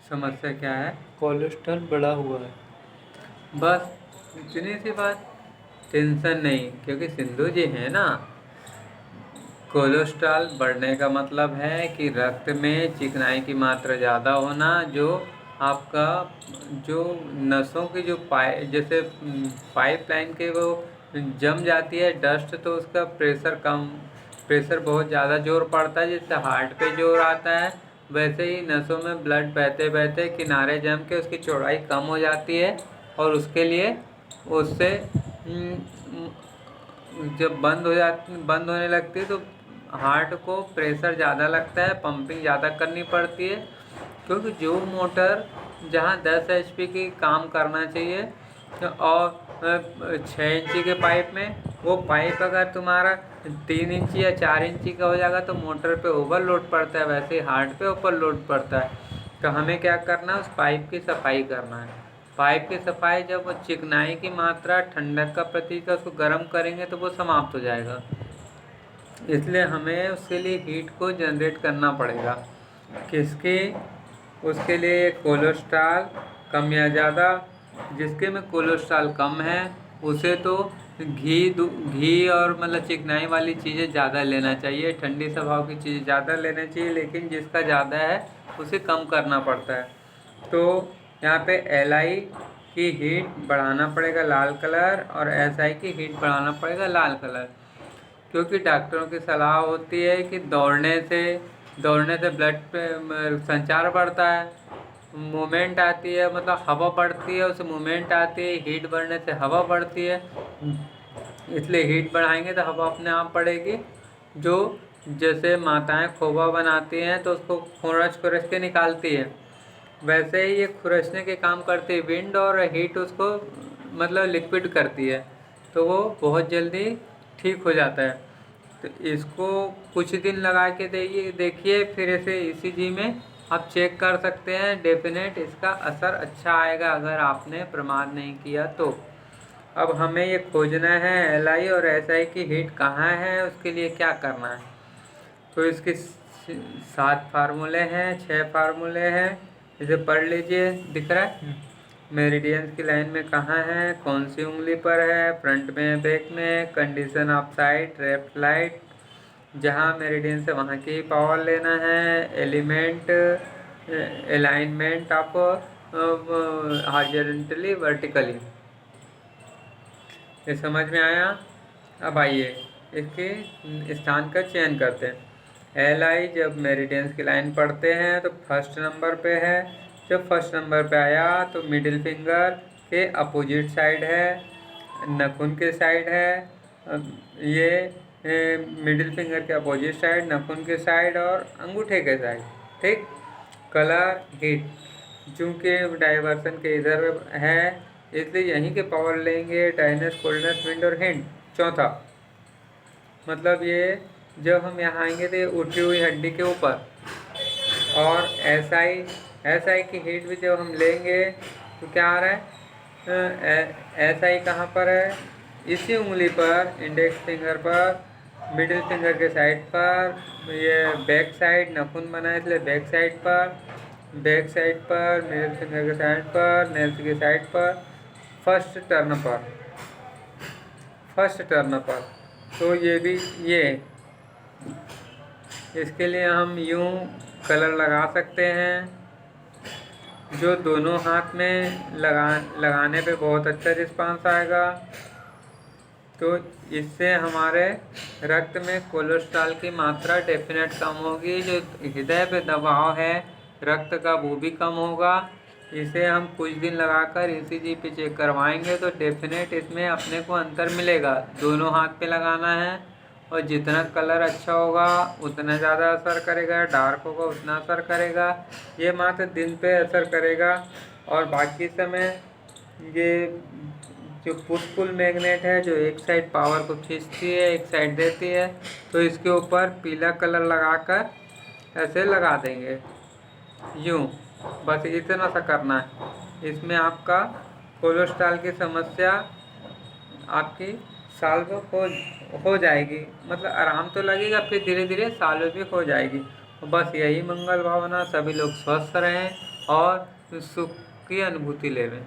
समस्या क्या है? कोलेस्ट्रॉल बढ़ा हुआ है। बस इतनी सी बात। टेंशन नहीं, क्योंकि सिंधु जी है ना। कोलेस्ट्रॉल बढ़ने का मतलब है कि रक्त में चिकनाई की मात्रा ज़्यादा होना, जो आपका जो नसों की जो जैसे पाइपलाइन के वो जम जाती है डस्ट, तो उसका प्रेशर बहुत ज़्यादा जोर पड़ता है, जिससे हार्ट पे जोर आता है। वैसे ही नसों में ब्लड बहते बहते किनारे जम के उसकी चौड़ाई कम हो जाती है, और उसके लिए उससे जब बंद होने लगती है तो हार्ट को प्रेशर ज़्यादा लगता है, पंपिंग ज़्यादा करनी पड़ती है। क्योंकि जो मोटर जहाँ 10 HP की काम करना चाहिए और 6 इंची के पाइप में, वो पाइप अगर तुम्हारा 3 इंची या 4 इंची का हो जाएगा तो मोटर पे ओवरलोड पड़ता है, वैसे ही हार्ट पे ओवरलोड पड़ता है। तो हमें क्या करना है, उस पाइप की सफाई करना है। पाइप की सफाई, जब वो चिकनाई की मात्रा ठंडक का प्रतीक है, उसको गर्म करेंगे तो वो समाप्त हो जाएगा। इसलिए हमें उसके लिए हीट को जनरेट करना पड़ेगा। किसकी? उसके लिए कोलेस्ट्रॉल कम या ज़्यादा। जिसके में कोलेस्ट्रॉल कम है उसे तो घी और मतलब चिकनाई वाली चीज़ें ज़्यादा लेना चाहिए, ठंडी स्वभाव की चीज़ें ज़्यादा लेना चाहिए। लेकिन जिसका ज़्यादा है उसे कम करना पड़ता है। तो यहाँ पे Li की हीट बढ़ाना पड़ेगा लाल कलर, और Si की हीट बढ़ाना पड़ेगा लाल कलर। क्योंकि डॉक्टरों की सलाह होती है कि दौड़ने से ब्लड पे संचार बढ़ता है, मूवमेंट आती है, मतलब हवा बढ़ती है, उससे मूवमेंट आती है। हीट बढ़ने से हवा बढ़ती है, इसलिए हीट बढ़ाएंगे तो हवा अपने आप बढ़ेगी। जो जैसे माताएं खोवा बनाती हैं तो उसको खुरच खुरच के निकालती है, वैसे ही ये खुरचने के काम करती है विंड, और हीट उसको मतलब लिक्विड करती है, तो वो बहुत जल्दी ठीक हो जाता है। तो इसको कुछ दिन लगा के देखिए, फिर इसे ECG में आप चेक कर सकते हैं। डेफिनेट इसका असर अच्छा आएगा अगर आपने प्रमाद नहीं किया तो। अब हमें ये खोजना है Li और Si की हीट कहाँ है, उसके लिए क्या करना है। तो इसके 7 फार्मूले हैं, 6 फार्मूले हैं, इसे पढ़ लीजिए। दिख रहा है मेरिडियंस की लाइन में कहाँ है, कौन सी उंगली पर है, फ्रंट में बैक में, condition of side left right. जहाँ मेरिडियन से वहाँ की पावर लेना है। Element alignment of horizontally vertically. ये समझ में आया? अब आइए इसके स्थान का चयन करते हैं। Li जब मेरिडियंस की लाइन पढ़ते हैं तो फर्स्ट नंबर पे है। जब फर्स्ट नंबर पे आया तो मिडिल फिंगर के अपोजिट साइड है, नाखून के साइड है। ये मिडिल फिंगर के अपोजिट साइड, नाखून के साइड और अंगूठे के साइड। ठीक। कलर हीट, चूँकि डाइवर्सन के इधर है इसलिए यहीं के पावर लेंगे। ड्राइनेस, कोल्डनेस, विंड और हिंट। चौथा मतलब ये जब हम यहाँ आएंगे तो ये उठी हुई हड्डी के ऊपर। और SI की हीट भी जब हम लेंगे तो क्या आ रहा है, SI कहाँ पर है, इसी उंगली पर, इंडेक्स फिंगर पर, मिडिल फिंगर के साइड पर। ये बैक साइड नाखून बना है इसलिए बैक साइड पर, मिडिल फिंगर के साइड पर, नेल्स के साइड पर, फर्स्ट टर्न पर। तो ये भी ये इसके लिए हम यूं कलर लगा सकते हैं, जो दोनों हाथ में लगाने पे बहुत अच्छा रिस्पांस आएगा। तो इससे हमारे रक्त में कोलेस्ट्रॉल की मात्रा डेफिनेट कम होगी। जो हृदय पे दबाव है रक्त का वो भी कम होगा। इसे हम कुछ दिन लगाकर ECG पे चेक करवाएंगे तो डेफिनेट इसमें अपने को अंतर मिलेगा। दोनों हाथ पे लगाना है, और जितना कलर अच्छा होगा उतना ज़्यादा असर करेगा, डार्क होगा उतना असर करेगा। ये मात्र दिन पे असर करेगा, और बाकी समय ये जो पुश पुल मैग्नेट है जो एक साइड पावर को खींचती है एक साइड देती है, तो इसके ऊपर पीला कलर लगाकर ऐसे लगा देंगे यूँ। बस इतना सा करना है। इसमें आपका कोलेस्ट्रॉल की समस्या आपकी सॉल्व हो जाएगी। मतलब आराम तो लगेगा, फिर धीरे धीरे सॉल्व भी हो जाएगी। बस यही मंगल भावना, सभी लोग स्वस्थ रहें, और सुख की अनुभूति लेवें।